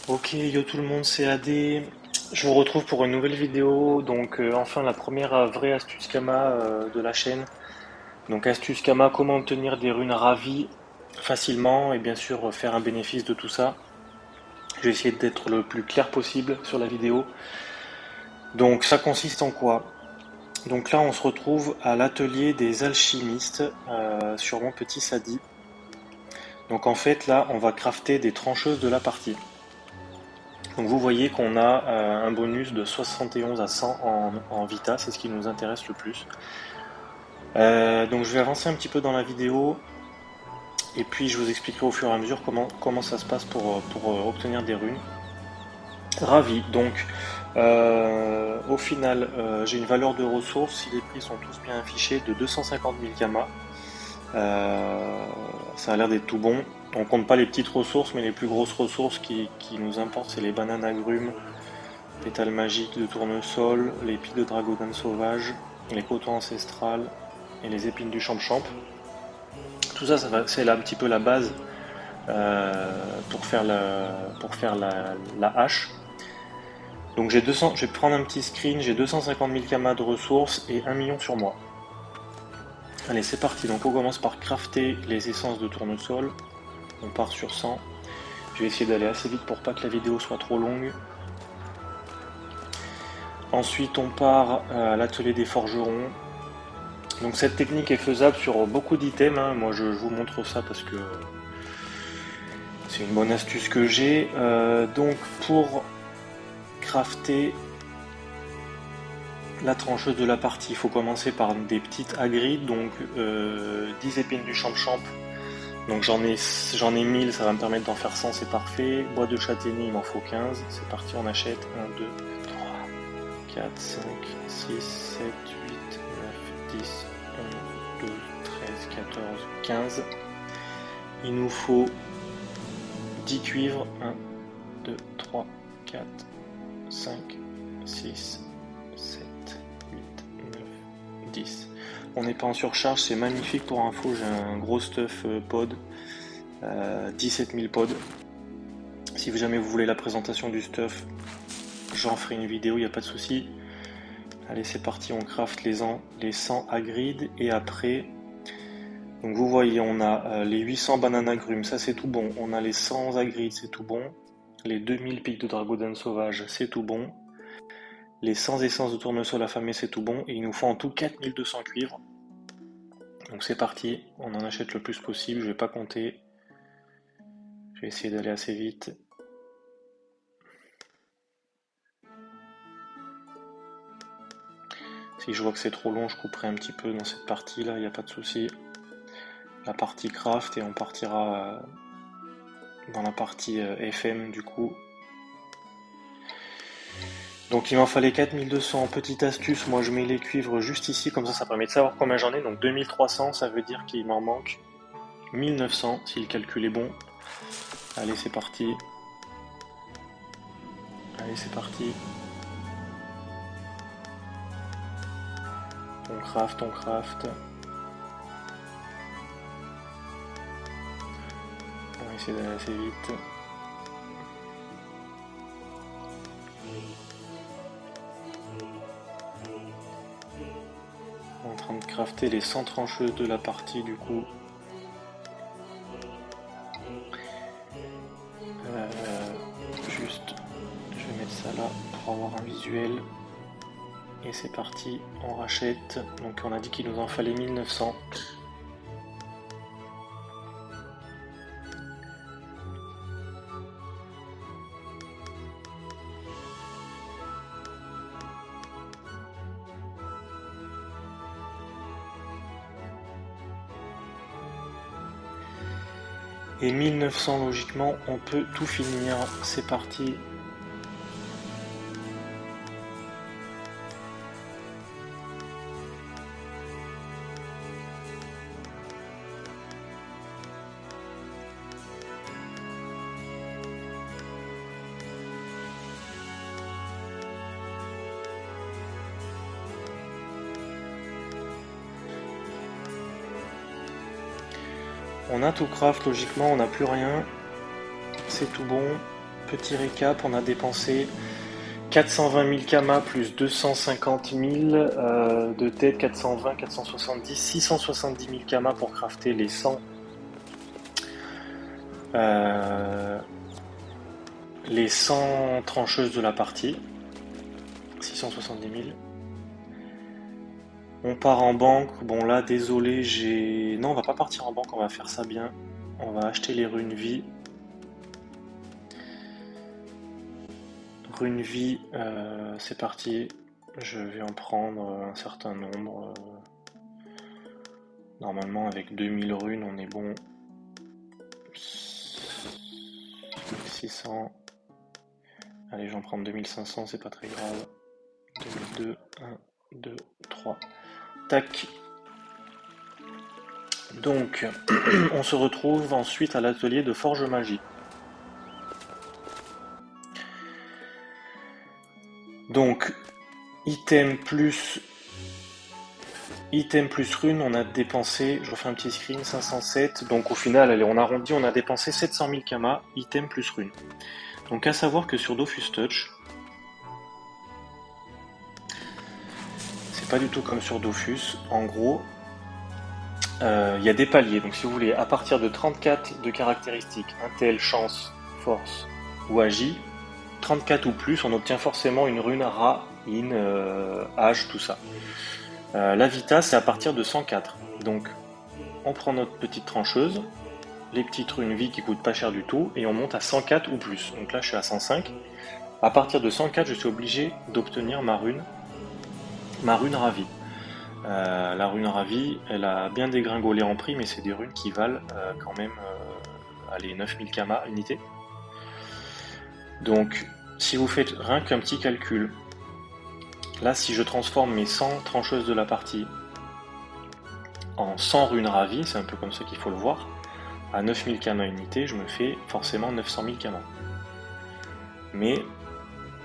Ok, yo tout le monde, c'est AD. Je vous retrouve pour une nouvelle vidéo. Donc, enfin, la première vraie astuce Kama de la chaîne. Donc, astuce Kama, comment obtenir des runes ravies facilement et bien sûr faire un bénéfice de tout ça. Je vais essayer d'être le plus clair possible sur la vidéo. Donc, ça consiste en quoi? Donc là, on se retrouve à l'atelier des alchimistes sur mon petit Sadi. Donc, en fait, là, on va crafter des trancheuses de la partie. Donc vous voyez qu'on a un bonus de 71 à 100 en Vita, c'est ce qui nous intéresse le plus. Donc je vais avancer un petit peu dans la vidéo et puis je vous expliquerai au fur et à mesure comment ça se passe pour obtenir des runes. Ravi, donc au final j'ai une valeur de ressources, si les prix sont tous bien affichés, de 250 000 Kama. Ça a l'air d'être tout bon. On compte pas les petites ressources, mais les plus grosses ressources qui nous importent, c'est les bananes agrumes, pétales magiques de tournesol, les pics de dragodon sauvage, les cotons ancestrales et les épines du champ-champ. Tout ça, c'est là un petit peu la base pour faire la hache. Donc j'ai 200, je vais prendre un petit screen, j'ai 250 000 kamas de ressources et 1 million sur moi. Allez, c'est parti. Donc on commence par crafter les essences de tournesol. On part sur 100. Je vais essayer d'aller assez vite pour pas que la vidéo soit trop longue. Ensuite, on part à l'atelier des forgerons. Donc cette technique est faisable sur beaucoup d'items, hein. Moi je vous montre ça parce que c'est une bonne astuce que j'ai. Donc pour crafter la trancheuse de la partie, il faut commencer par des petites agrides, donc 10 épines du champ-champ. Donc j'en ai 1000, ça va me permettre d'en faire 100, c'est parfait. Bois de châtaignier, il m'en faut 15. C'est parti, on achète 1, 2, 3, 4, 5, 6, 7, 8, 9, 10, 11, 12, 13, 14, 15. Il nous faut 10 cuivres. 1, 2, 3, 4, 5, 6, 7, 8, 9, 10. On n'est pas en surcharge, c'est magnifique pour info. J'ai un gros stuff pod, 17 000 pods. Si jamais vous voulez la présentation du stuff, j'en ferai une vidéo, il n'y a pas de souci. Allez, c'est parti, on craft les 100 agrides et après. Donc vous voyez, on a les 800 bananes agrumes, ça c'est tout bon. On a les 100 agrides, c'est tout bon. Les 2000 pics de dragodon sauvage, c'est tout bon. Les 100 essences de tournesol affamé, c'est tout bon. Et il nous faut en tout 4200 cuivres. Donc c'est parti, on en achète le plus possible, je vais pas compter. Je vais essayer d'aller assez vite. Si je vois que c'est trop long, je couperai un petit peu dans cette partie là, il n'y a pas de souci. La partie craft et on partira dans la partie FM du coup. Donc il m'en fallait 4200. Petite astuce, moi je mets les cuivres juste ici, comme ça permet de savoir combien j'en ai. Donc 2300, ça veut dire qu'il m'en manque 1900 si le calcul est bon. Allez, c'est parti. Allez, c'est parti. On craft, on craft. On va essayer d'aller assez vite. On est en train de crafter les 100 trancheuses de la partie du coup. Juste, je vais mettre ça là pour avoir un visuel. Et c'est parti, on rachète. Donc on a dit qu'il nous en fallait 1900. Et 1900 logiquement, on peut tout finir. C'est parti. On a tout craft, logiquement, on n'a plus rien. C'est tout bon. petit récap, on a dépensé 420 000 kamas plus 250 000 de tête, 420, 470, 670 000 kamas pour crafter les 100 trancheuses de la partie. 670 000. On part en banque. Bon là, désolé, non, on va pas partir en banque, on va faire ça bien. On va acheter les runes vie. Rune vie, c'est parti. Je vais en prendre un certain nombre. Normalement, avec 2000 runes, on est bon. 600. Allez, j'en prends 2500, c'est pas très grave. 2002, 1, 2, 3. Tac. Donc, on se retrouve ensuite à l'atelier de forge magie. Donc, item plus rune, on a dépensé, je refais un petit screen, 507. Donc au final, allez, on arrondit, on a dépensé 700 000 kamas, item plus rune. Donc à savoir que sur Dofus Touch, c'est pas du tout comme sur Dofus. En gros, il y a des paliers. Donc si vous voulez, à partir de 34 de caractéristiques, intel, chance, force ou agi, 34 ou plus, on obtient forcément une rune Ra, In, Age, tout ça. La Vita, c'est à partir de 104. Donc, on prend notre petite trancheuse, les petites runes vie qui coûtent pas cher du tout, et on monte à 104 ou plus. Donc là, je suis à 105. À partir de 104, je suis obligé d'obtenir ma rune Ravi. La rune Ravi, elle a bien dégringolé en prix, mais c'est des runes qui valent quand même allez, 9000 kamas unité. Donc, si vous faites rien qu'un petit calcul, là, si je transforme mes 100 trancheuses de la partie en 100 runes ravies, c'est un peu comme ça qu'il faut le voir, à 9000 kamas unité, je me fais forcément 900 000 kamas. Mais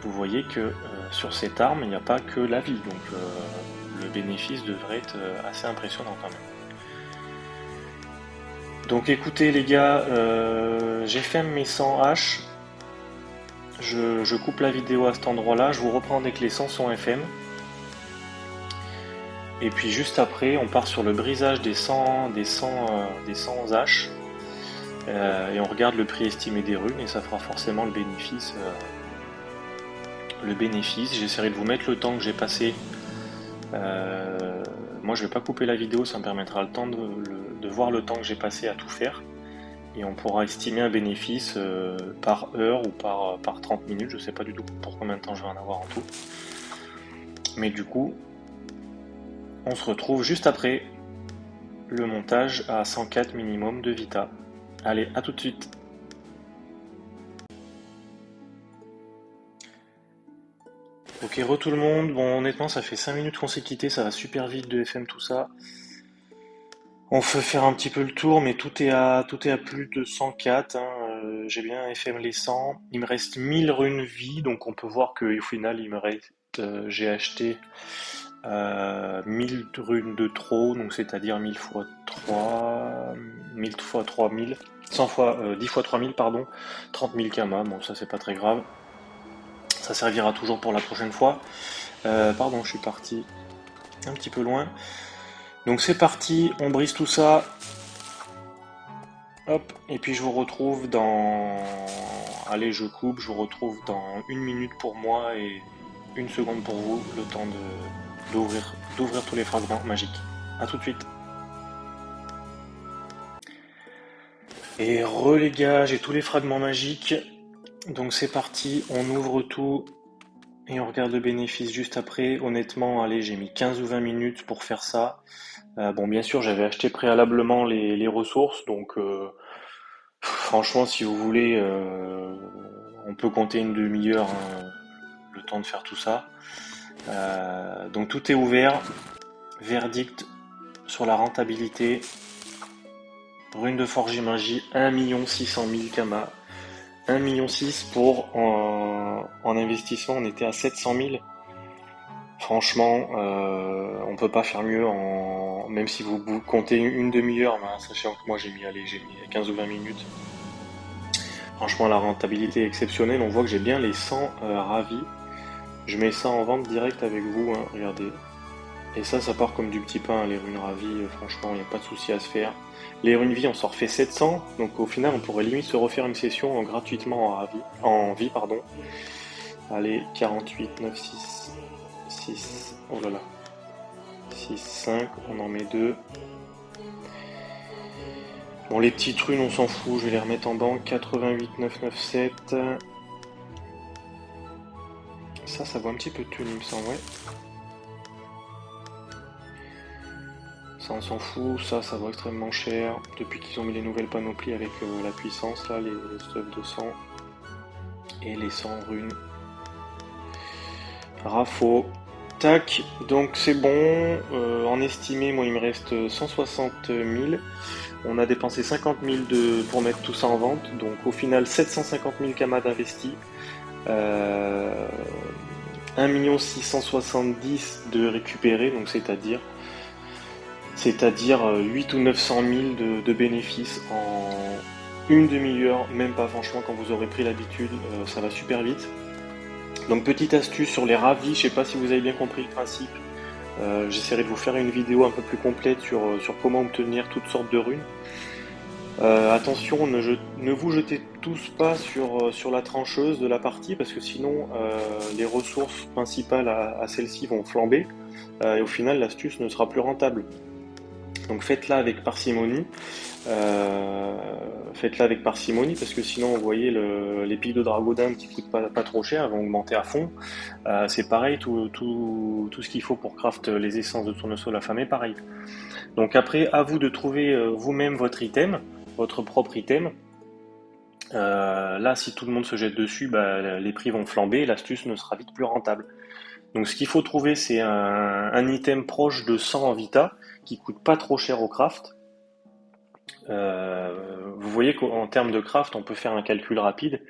vous voyez que sur cette arme, il n'y a pas que la vie, donc le bénéfice devrait être assez impressionnant quand même. Donc écoutez les gars, j'ai fait mes 100 haches. Je coupe la vidéo à cet endroit-là, je vous reprends dès que les 100 sont FM. Et puis juste après, on part sur le brisage des 100 haches. Et on regarde le prix estimé des runes et ça fera forcément le bénéfice. J'essaierai de vous mettre le temps que j'ai passé. Moi je vais pas couper la vidéo, ça me permettra le temps de voir le temps que j'ai passé à tout faire. Et on pourra estimer un bénéfice par heure ou par 30 minutes, je sais pas du tout pour combien de temps je vais en avoir en tout. Mais du coup, on se retrouve juste après le montage à 104 minimum de Vita. Allez, à tout de suite. Ok, tout le monde. Bon, honnêtement, ça fait 5 minutes qu'on s'est quitté, ça va super vite de FM tout ça. On peut faire un petit peu le tour, mais tout est à plus de 104. Hein. J'ai bien FM les 100. Il me reste 1000 runes vie, donc on peut voir qu'au final, il me reste. J'ai acheté 1000 runes de trop, donc c'est-à-dire 1000 fois 3, 1000 fois 3000, 100 fois, 10 fois 3000, pardon, 30 000 kamas. Bon, ça c'est pas très grave. Ça servira toujours pour la prochaine fois. Pardon, je suis parti un petit peu loin. Donc c'est parti, on brise tout ça. Hop, et puis je vous retrouve dans... Allez, je coupe, je vous retrouve dans 1 minute pour moi et 1 seconde pour vous, le temps d'ouvrir tous les fragments magiques. A tout de suite. Et les gars, j'ai tous les fragments magiques. Donc c'est parti, on ouvre tout et on regarde le bénéfice juste après. Honnêtement, allez, j'ai mis 15 ou 20 minutes pour faire ça. Bon, bien sûr, j'avais acheté préalablement les ressources, donc franchement, si vous voulez, on peut compter une demi-heure, hein, le temps de faire tout ça. Donc tout est ouvert. Verdict sur la rentabilité. Rune de forge et magie, 1 600 000 kamas. 1,6 million pour en investissement, on était à 700 000. Franchement, on peut pas faire mieux même si vous comptez une demi-heure, sachant que moi j'ai mis 15 ou 20 minutes. Franchement, la rentabilité est exceptionnelle. On voit que j'ai bien les 100 ravis. Je mets ça en vente direct avec vous, hein, regardez. Et ça part comme du petit pain, hein, les runes ravis. Franchement, il n'y a pas de souci à se faire. Les runes vie, on s'en refait 700. Donc au final, on pourrait limite se refaire une session gratuitement en vie, pardon. Allez, 48, 9, 6, 6. Oh là là. 6, 5, on en met 2. Bon, les petites runes, on s'en fout, je vais les remettre en banque. 88, 9, 9, 7. Ça vaut un petit peu de thune, il me semble, ouais. Ça, on s'en fout. Ça vaut extrêmement cher. Depuis qu'ils ont mis les nouvelles panoplies avec la puissance, là, les stuff de 100. Et les 100 runes. Rafo. Tac, donc c'est bon. En estimé, moi, il me reste 160 000. On a dépensé 50 000 pour mettre tout ça en vente. Donc au final, 750 000 kamas d'investis. 1 670 000 de récupérer, donc c'est-à-dire 8 ou 900 000 de bénéfices en une demi-heure, même pas franchement, quand vous aurez pris l'habitude, ça va super vite. Donc petite astuce sur les ravis, je sais pas si vous avez bien compris le principe. J'essaierai de vous faire une vidéo un peu plus complète sur comment obtenir toutes sortes de runes. Attention, ne vous jetez tous pas sur la trancheuse de la partie parce que sinon les ressources principales à celle-ci vont flamber et au final l'astuce ne sera plus rentable. Donc faites-la avec parcimonie. Parce que sinon vous voyez les pics de Dragodin qui coûtent pas trop cher vont augmenter à fond. C'est pareil, tout ce qu'il faut pour craft les essences de tournesol affamé, pareil. Donc après, à vous de trouver vous-même votre item, votre propre item. Là, si tout le monde se jette dessus, les prix vont flamber, l'astuce ne sera vite plus rentable. Donc ce qu'il faut trouver, c'est un item proche de 100 en vita, qui coûte pas trop cher au craft. Vous voyez qu'en termes de craft, on peut faire un calcul rapide.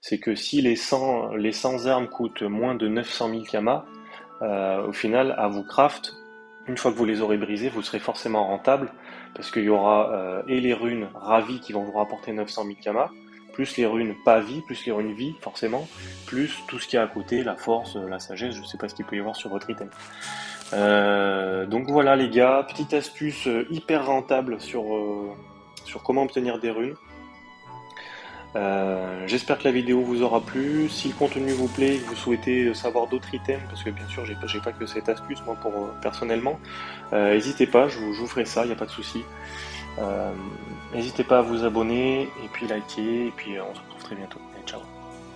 C'est que si les 100 armes coûtent moins de 900 000 kamas, au final, à vous craft, une fois que vous les aurez brisées, vous serez forcément rentable, parce qu'il y aura et les runes ravies qui vont vous rapporter 900 000 kamas, plus les runes pas vie, plus les runes vie, forcément, plus tout ce qu'il y a à côté, la force, la sagesse, je sais pas ce qu'il peut y avoir sur votre item. Donc voilà les gars, petite astuce hyper rentable sur comment obtenir des runes. J'espère que la vidéo vous aura plu. Si le contenu vous plaît et que vous souhaitez savoir d'autres items, parce que bien sûr j'ai pas que cette astuce moi personnellement, n'hésitez pas, je vous ferai ça, il n'y a pas de souci. N'hésitez pas à vous abonner et puis liker et puis on se retrouve très bientôt. Et ciao.